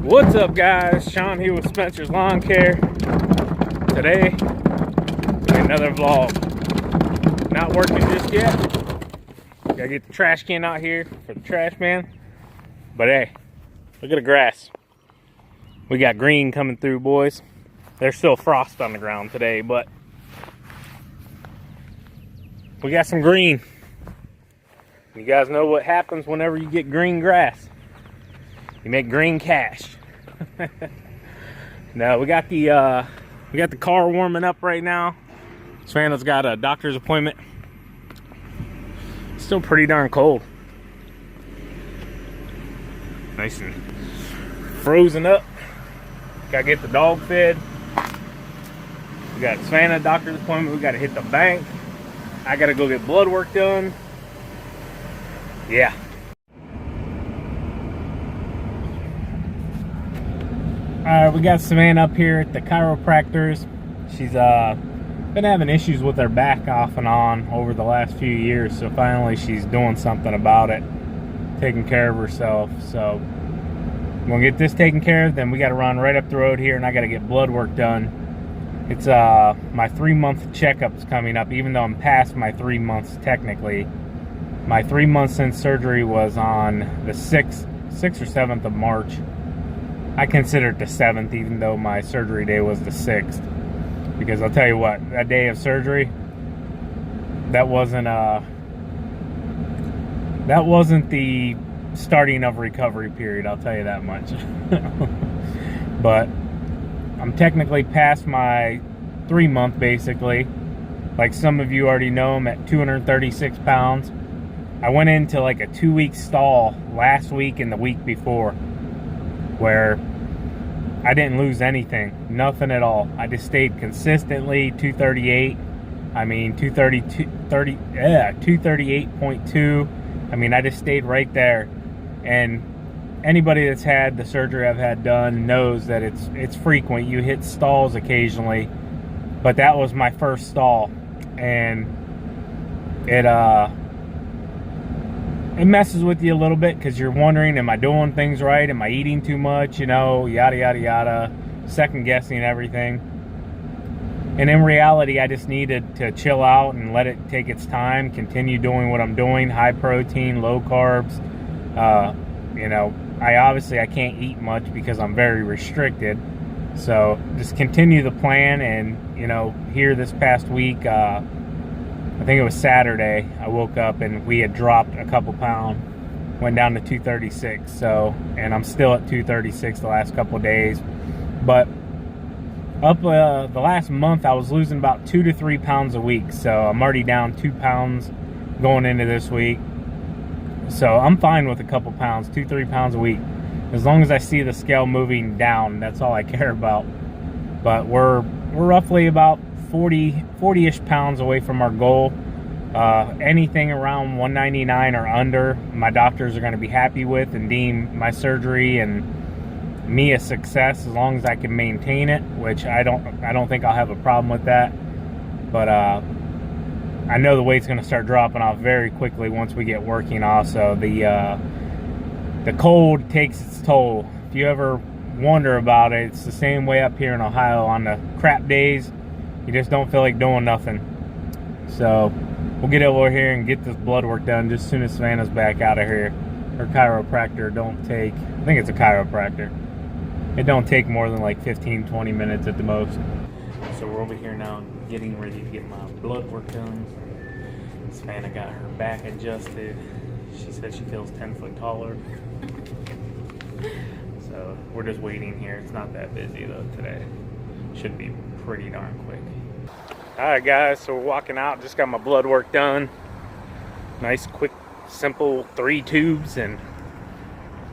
What's up, guys? Sean here with Spencer's Lawn Care. Today, doing another vlog. Not working just yet. Gotta get the trash can out here for the trash man. But hey, look at the grass. We got green coming through, boys. There's still frost on the ground today, but we got some green. You guys know what happens whenever you get green grass. You make green cash. Now we got the car warming up right now. Savannah's got a doctor's appointment. It's still pretty darn cold. Nice and frozen up. Gotta get the dog fed. We got Savannah doctor's appointment. We gotta hit the bank. I gotta go get blood work done. Yeah. Alright, we got Savannah up here at the chiropractor's. She's been having issues with her back off and on over the last few years, so finally she's doing something about it, taking care of herself. So I'm gonna get this taken care of, then we gotta run right up the road here and I gotta get blood work done. It's my 3-month checkups coming up, even though I'm past my 3 months technically. My 3 months since surgery was on the 6th or 7th of March. I consider it the 7th, even though my surgery day was the 6th. Because I'll tell you what, that day of surgery, that wasn't the starting of recovery period, I'll tell you that much. But I'm technically past my 3-month, basically. Like some of you already know, I'm at 236 pounds. I went into like a 2-week stall last week and the week before, where I didn't lose anything, nothing at all. I just stayed consistently 238. I mean 238.2. I mean, I just stayed right there. And anybody that's had the surgery I've had done knows that it's frequent. You hit stalls occasionally, but that was my first stall, and it messes with you a little bit because you're wondering, am I doing things right? Am I eating too much? You know, yada, yada, yada. Second guessing everything. And in reality, I just needed to chill out and let it take its time. Continue doing what I'm doing. High protein, low carbs. You know, I can't eat much because I'm very restricted. So just continue the plan. And, you know, here this past week, I think it was Saturday, I woke up and we had dropped a couple pounds, went down to 236. So, and I'm still at 236 the last couple of days. But up the last month, I was losing about 2 to 3 pounds a week. So I'm already down 2 pounds going into this week. So I'm fine with a couple pounds, 2-3 pounds a week. As long as I see the scale moving down, that's all I care about. But we're roughly about 40-ish pounds away from our goal. Anything around 199 or under, my doctors are going to be happy with and deem my surgery and me a success, as long as I can maintain it, which I don't think I'll have a problem with that. But I know the weight's going to start dropping off very quickly once we get working. Also, the cold takes its toll. If you ever wonder about it, it's the same way up here in Ohio. On the crap days, you just don't feel like doing nothing. So we'll get over here and get this blood work done just as soon as Savannah's back out of here. Her chiropractor don't take, I think it's a chiropractor. It don't take more than like 15-20 minutes at the most. So we're over here now getting ready to get my blood work done. Savannah got her back adjusted. She said she feels 10 foot taller. So we're just waiting here. It's not that busy though today. Should be pretty darn quick. Alright guys, so we're walking out. Just got my blood work done. Nice, quick, simple 3 tubes, and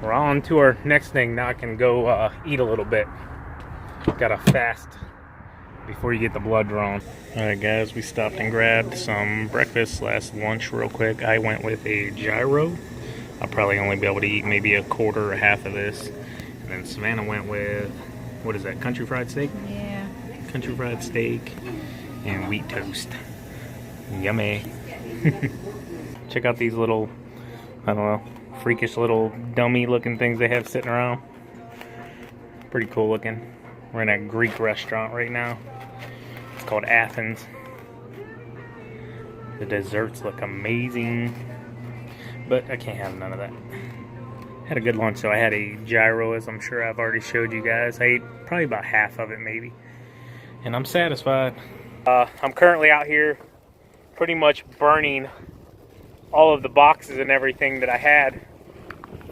we're on to our next thing. Now I can go eat a little bit. Gotta fast before you get the blood drawn. Alright guys, we stopped and grabbed some breakfast / lunch real quick. I went with a gyro. I'll probably only be able to eat maybe a quarter or half of this. And then Savannah went with, what is that, country fried steak? Yeah. Country fried steak and wheat toast. Yummy. Check out these little, I don't know, freakish little dummy looking things they have sitting around. Pretty cool looking. We're in a Greek restaurant right now. It's called Athens. The desserts look amazing, but I can't have none of that. Had a good lunch though. I had a gyro, as I'm sure I've already showed you guys. I ate probably about half of it maybe, and I'm satisfied. I'm currently out here pretty much burning all of the boxes and everything that I had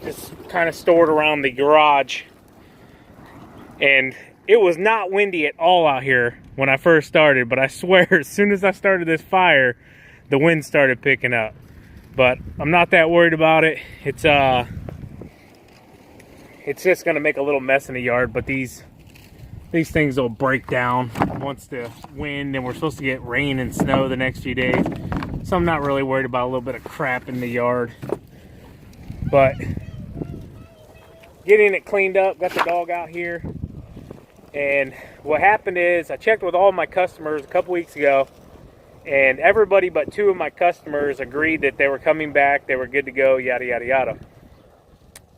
just kind of stored around the garage. And it was not windy at all out here when I first started, but I swear as soon as I started this fire, the wind started picking up. But I'm not that worried about it. It's just gonna make a little mess in the yard, but these things will break down once the wind, and we're supposed to get rain and snow the next few days. So I'm not really worried about a little bit of crap in the yard. But getting it cleaned up, got the dog out here. And what happened is I checked with all my customers a couple weeks ago, and everybody but 2 of my customers agreed that they were coming back, they were good to go, yada, yada, yada.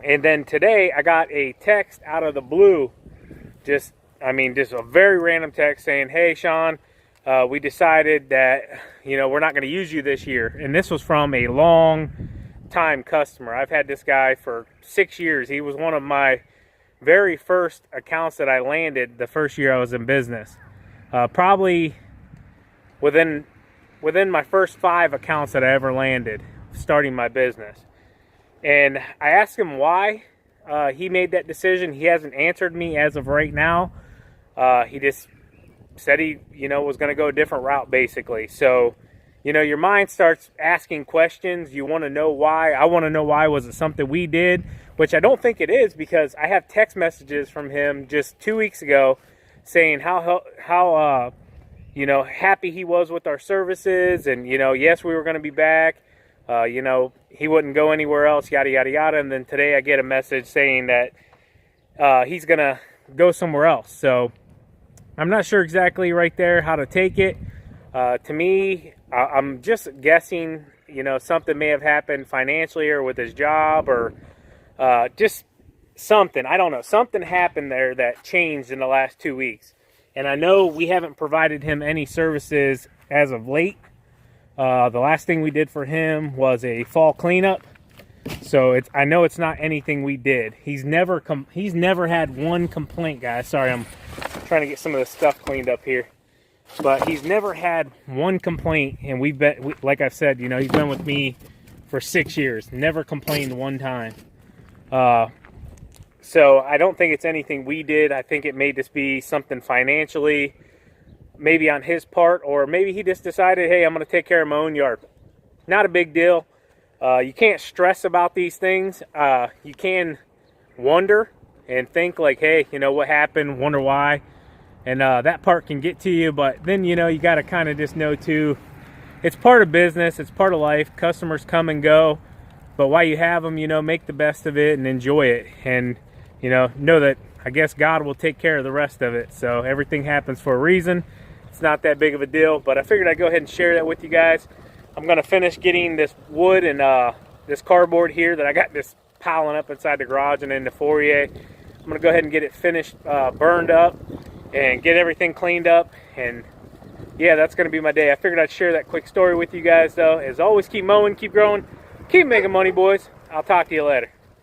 And then today I got a text out of the blue, just a very random text saying, hey, Sean, we decided that, we're not going to use you this year. And this was from a long time customer. I've had this guy for 6 years. He was one of my very first accounts that I landed the first year I was in business. Probably within my first 5 accounts that I ever landed starting my business. And I asked him why he made that decision. He hasn't answered me as of right now. He just said he, was going to go a different route basically. So, your mind starts asking questions. You want to know why. I want to know why. Was it something we did? Which I don't think it is, because I have text messages from him just 2 weeks ago saying how happy he was with our services, and yes, we were going to be back. He wouldn't go anywhere else, yada yada yada. And then today I get a message saying that he's going to go somewhere else. So I'm not sure exactly right there how to take it. To me, I'm just guessing, something may have happened financially or with his job, or just something. I don't know. Something happened there that changed in the last 2 weeks. And I know we haven't provided him any services as of late. The last thing we did for him was a fall cleanup. So I know it's not anything we did. He's never had one complaint, guys. Sorry, I'm trying to get some of this stuff cleaned up here. But he's never had one complaint, and like I've said, he's been with me for 6 years. Never complained one time. So I don't think it's anything we did. I think it may just be something financially, maybe on his part, or maybe he just decided, hey, I'm going to take care of my own yard. Not a big deal. You can't stress about these things. You can wonder and think like, hey, what happened? Wonder why. And that part can get to you. But then, you got to kind of just know too, it's part of business. It's part of life. Customers come and go. But while you have them, make the best of it and enjoy it. And, know that I guess God will take care of the rest of it. So everything happens for a reason. It's not that big of a deal. But I figured I'd go ahead and share that with you guys. I'm going to finish getting this wood and this cardboard here that I got this piling up inside the garage and in the foyer. I'm going to go ahead and get it finished, burned up, and get everything cleaned up. And yeah, that's going to be my day. I figured I'd share that quick story with you guys, though. As always, keep mowing, keep growing, keep making money, boys. I'll talk to you later.